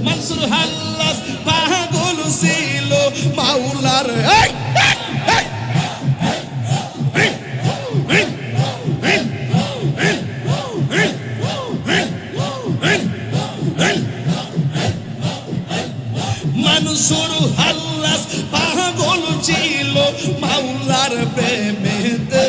মনসুর হাল্লাস পাগল ছিল মাওলার মনসুর হাল্লাস পাগল ছিল মাওলার প্রেমেতে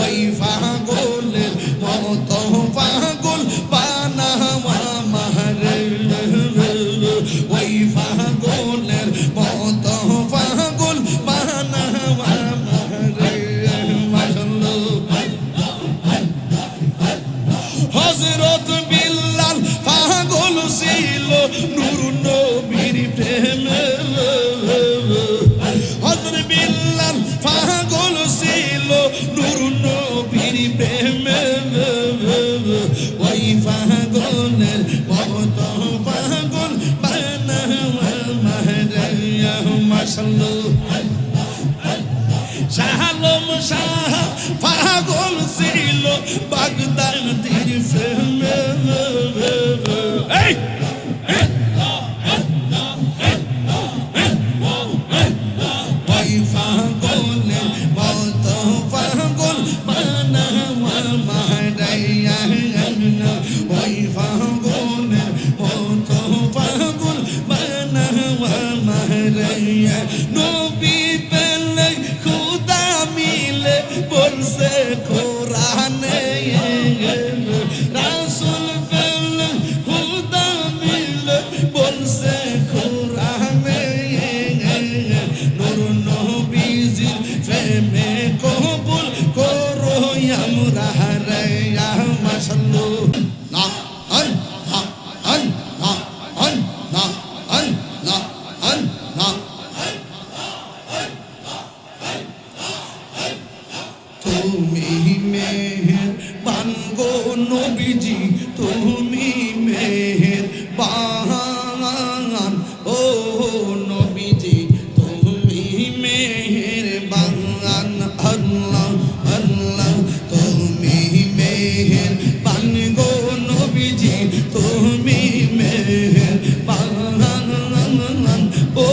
ওই পাগলের মতো পাগল বানাওয়া মারে ওই পাগলের মতো পাগল বানাওয়া মারে হযরত বিল্লাল পাগল ছিল নূর নবীর প্রেমে হযরত বিল্লাল পাগল ছিল নূর নবীর প্রেমে ওই পাগলের মতো পাগল বানাওয়া মারিয়া মাশাআল্লাহ শাহ আলম শাহ পাগল ছিল বাগদাদের প্রেমে নবী পেলে খুদা মিলে বলছে কোরআনে রাসূল পেলে খুদা মিলে বলছে কোরআনে নূর নবীজির প্রেমে কবুল করো আমরা রে মাশাআল্লাহ না আন আন না আন না আন না আন না তুমি মেহেরবান গো নবীজি তুমি মেহেরবান ও নবীজি তুমি মেহেরবান আল্লাহ আল্লাহ তুমি মেহেরবান গো নবীজি তুমি মেহেরবান ও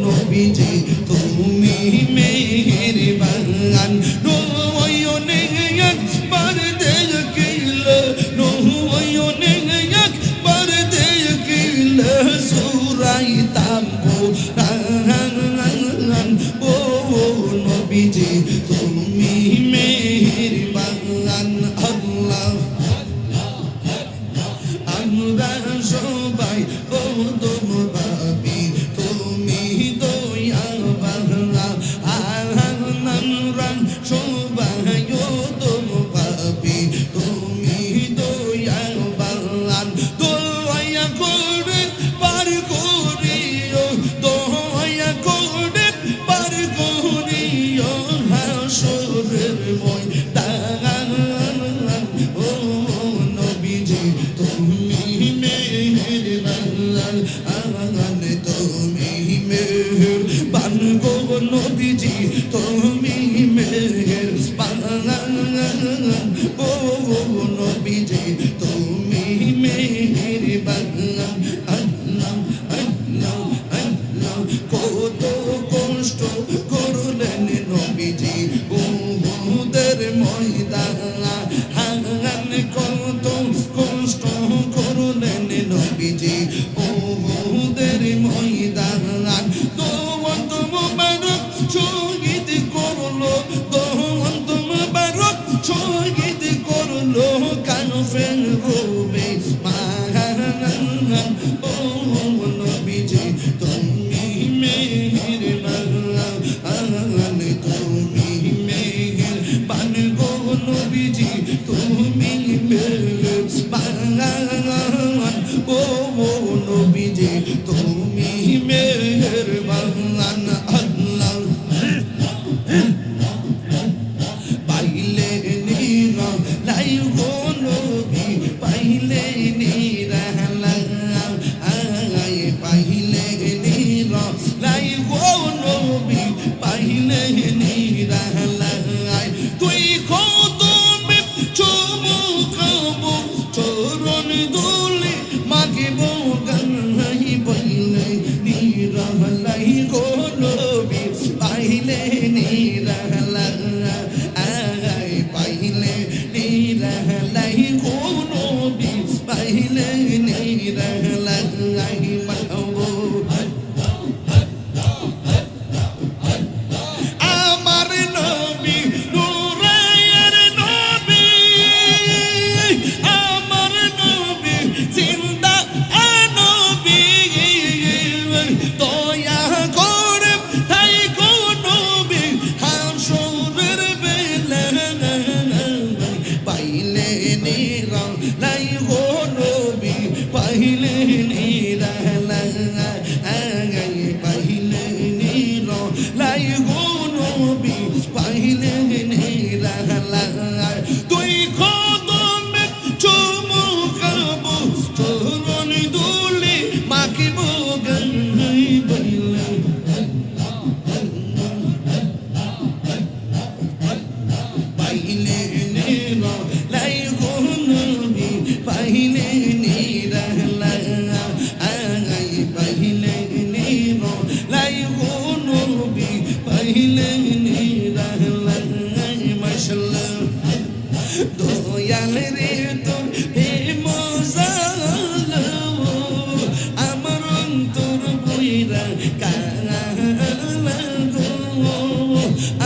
নবীজি তুমি মেহেরবান নয়নে একবার দেখিলে নয়নে একবার দেখিলে সুরাইতাম কোরআন ও নবীজি তুমি মেহেরবান আল্লাহ আমরা সবাই ও দম ভাবি তুমি দয়া বাংলা আমরা সবাই ও দম ভাবি তুমি দয়া বাংলা দয়া করে পার করিও দয়া করে পার করিও হাসরের ময়দান ও নবীজি তুমি মেহেরবান তুমি মেহেরবান গো নবীজি তুমি মেহেরবান ও নবীজি তুমি মেহেরবান আল্লাহ আল্লাহ আল্লাহ কত কষ্ট করলেন নবীজি উহুদের ময়দান কত কষ্ট করলেন নবীজি উহুদের ময়দান দোয়ান্ত মুবারক শহীদ করলো দোয়ান্ত মুবারক শহীদ করলো কাফের রূপে ও নবীজি তুমি মেহেরবান তুমি মেহেরবান গো নবীজি তুমি মেহেরবান ও নিরালাই মাহবুব আমার নবী নূরের নবী আমার নবী জিন্দা নবী দয়া করে তাই গো নবী হাসরের বেলা পাইলে নিরালাই গো নবী পাইলে নিরালাই পাইলে নিরালাই গো নবী পাইলে নিরালাই তুই কদমে চুমু খাবো চরণ দুলি মাখিব গাই বইলে পাইলে নিরালাই গো নবী পাইলে নিরালাই পাইলে নিরালাই গো নবী পাইলে নিরালাই মাশাআল্লাহ দয়াল রে তোর প্রেম জালো আমার অন্তর বইরা কালা গো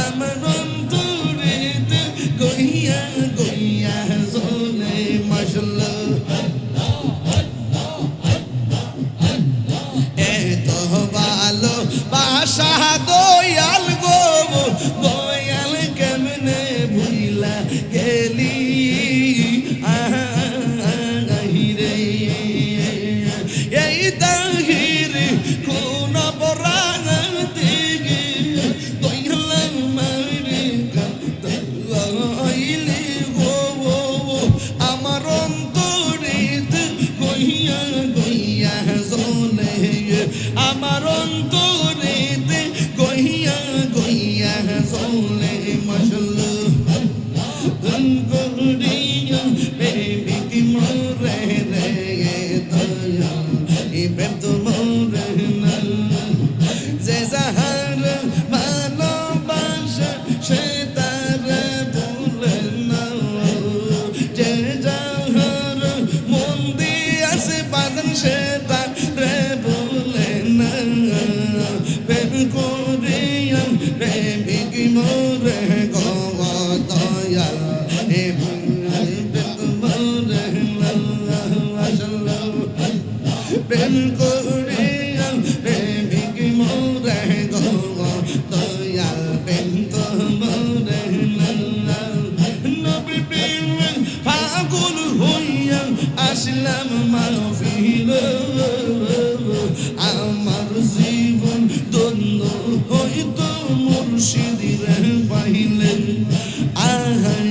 আমার অন্তরে গইয়া গইয়া জলে মাশাআল্লাহ এত ভালো বাসা দয়াল গো দয়াল কেমনে ভুইলা গেলি রে এই তাহির কোন বরাতে দয়াল মারে কাইলে গো আমার অন্তরে গইয়া গইয়া জলে আমার অন্তরেতে গইয়া গইয়া জলে মাশাআল্লাহ ধন করিয়া প্রেমিক মোরে রে দয়া ইবে তো মোরে না যে যাহার ভালোবাসা সে তার ভুলে না যে যাহার মন দিয়াছে বাঁধন সে তার ভুলে না প্রেম করিয়া প্রেমিক মোরে গো দয়াল প্রেম করিয়া প্রেমিক মোরে গো দয়াল প্রেম তো মোরে নবী প্রেম পাগল হইয়া আসলাম মাহফিল আমার জীবন ধন্য হইতো মুর্শিদের পাইলে আহাই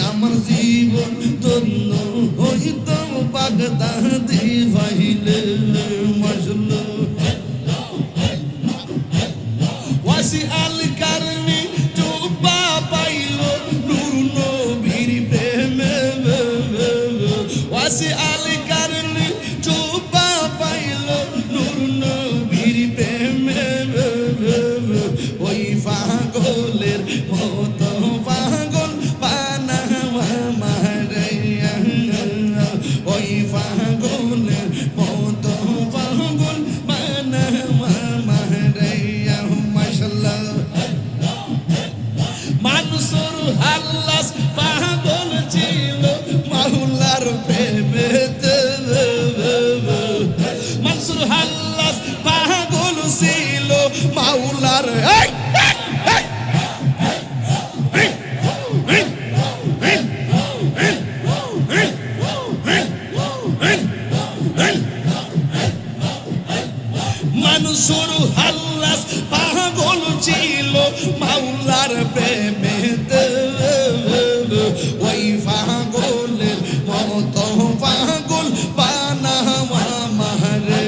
আমার জীবন ধন্য হইতো বাগদাদি পাইলে মাশাআল্লাহ ওয়াসি আল কারনি জুবা পাইলো নূর নবীর প্রেমে ওয়াসি আল কারনি জুবা পাইলো নূর নবীর প্রেমে ওই পাগলের মতো পাগল বানাওয়া মারাইয়া ওই পাগলের মতো পাগল বানাওয়া মারাইয়া মাশাআল্লাহ মানুষের হাল্লাস পাগল ছিল মাওলার প্রেমেতে মানুষের হাল্লাস পাগল ছিল মাওলার মানুষের হাল্লাস পাগল ছিল মাওলার প্রেমেতে ওই পাগলের মতো পাগল বানাওয়া মারে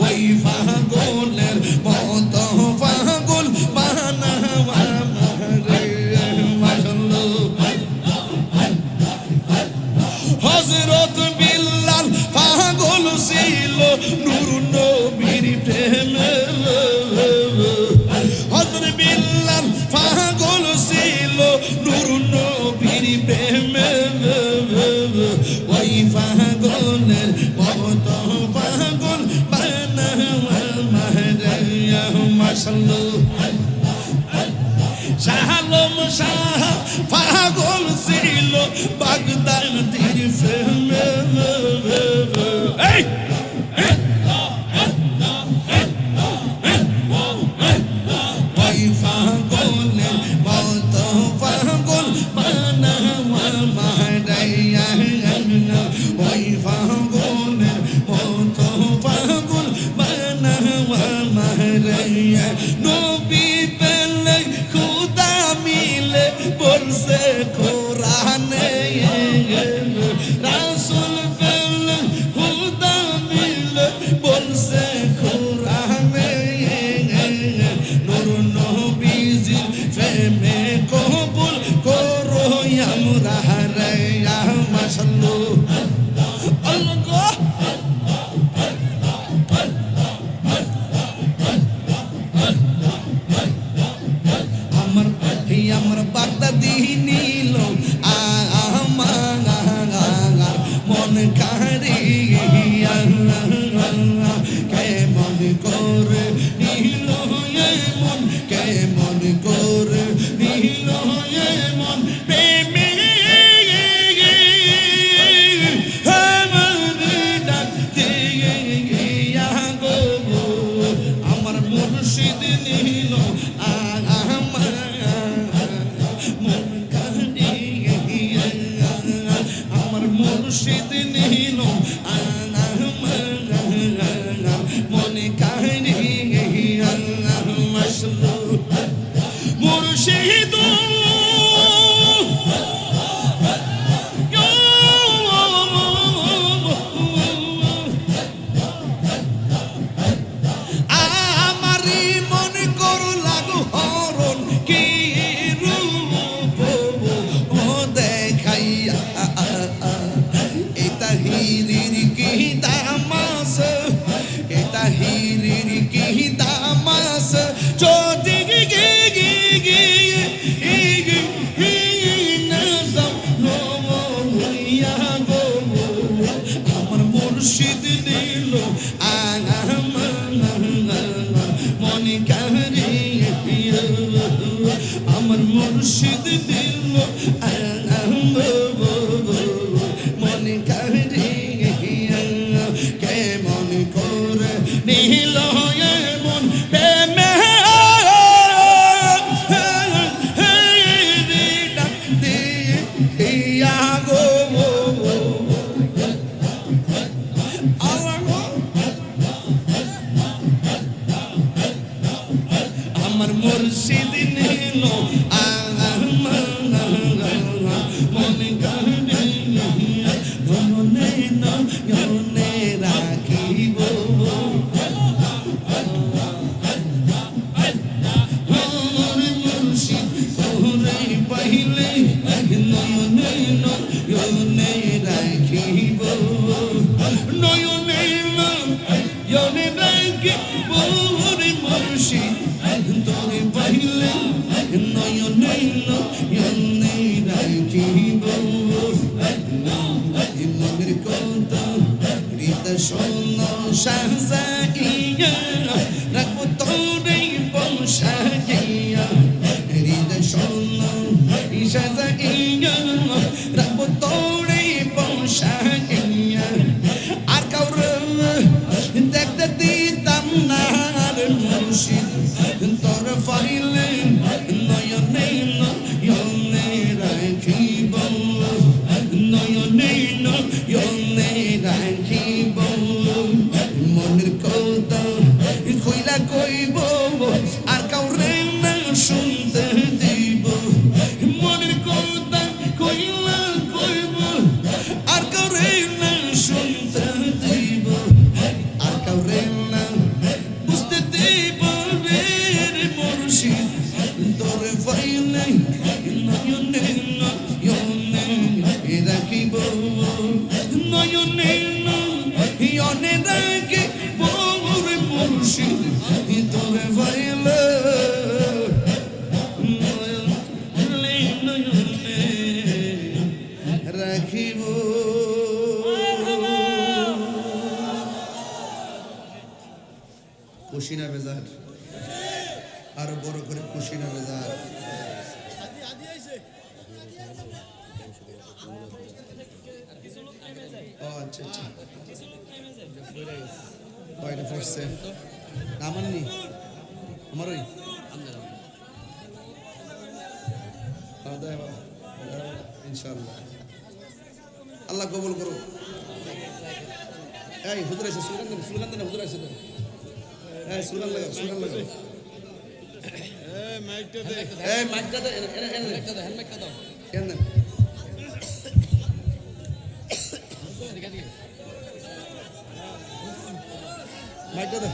ওই পাগলের মতো পাগল বানাওয়া মারে মাশাআল্লাহ হযরত বিল্লাল পাগল ছিল নূর নবীর প্রেমে মাশাআল্লাহ শাহালম শাহ পাগল ছিল বাগদাদের প্রেমে এই ওই পাগলের মতো পাগল বানাওয়া মারাইয়া ওই পাগলের মতো পাগল বানাওয়া মারাইয়া নবী পেলে খুদা মিলে বলছে কোরআনে রাসূল পেলে খুদা মিলে বলছে কোরআনে নূর নবীজির প্রেমে কবুল করো আমরা রায়া মাশাআল্লাহ আল্লাহ আমার বাগদাদি নীল আমার মন কারিয়া কেমন করে নীল মন কেমন করে নীল মন প্রেমে আমার মুর্শিদ নীল আমার মুর্শিদ নীল মনে কাহিয়া মাশাআল্লাহ মুর্শিদ আমারি মনে করো লাগো হরণ কি রূপ ও দেখাইয়া এটা হিরির কি দামাস এটা হিরির কি দামাস যদি আমার মুর্শিদ দিল মনে কারিয়া আমার মুর্শিদ দিল মনে কারিয়া কেমন করে নীল মন প্রেমে দিয়া গো আমার মুর্শিদ নীল মনে কারিয়া মনে রাখিব মুর্শিদ তোরে পাইলে নয়নে নয়নে রাখিব নয়নে নয়নে রাখিব মুর্শিদ তোরে পাইলে নয়নে নয়নে রাখিব মনের কথা হৃদয় শোন শাহজাইয়া রাখবো তোরে বংশাইয়া হৃদয় শোন শাহজাইয়া রাখবো তোরে বংশাইয়া আর কাউরে দেখতে দিতাম না মুর্শিদ তোর পাইলে নয়নে নয়নে রাখিব নয়নে নয়নে রাখিব মনের কথা কইলা কইব আর কাউরে না শুনতে দিব মনের কথা কইলা কইব আর কাউরে না শুনতে দিব আর কাউরে না বুঝতে দিব রে মুর্শিদ তোরে পাইলে নয়নে নয়নে রাখিব নয়নে নয়নে রাখিব মুর্শিদ তোরে পাইলে নয়নে রাখিব খুশি না বেজার আরো বড় করে খুশি না রেজাল ও আচ্ছা আচ্ছা কয়টা পড়ছে আমার নি আমার ওই ইনশাআল্লাহ আল্লাহ কবুল করো এই হুজুর আছে সুলগান দেন হুজুর আছে এই সুলগান লাগাও এই মাইকটা দে হেলমেটটা দাও কেন মাইকটা দে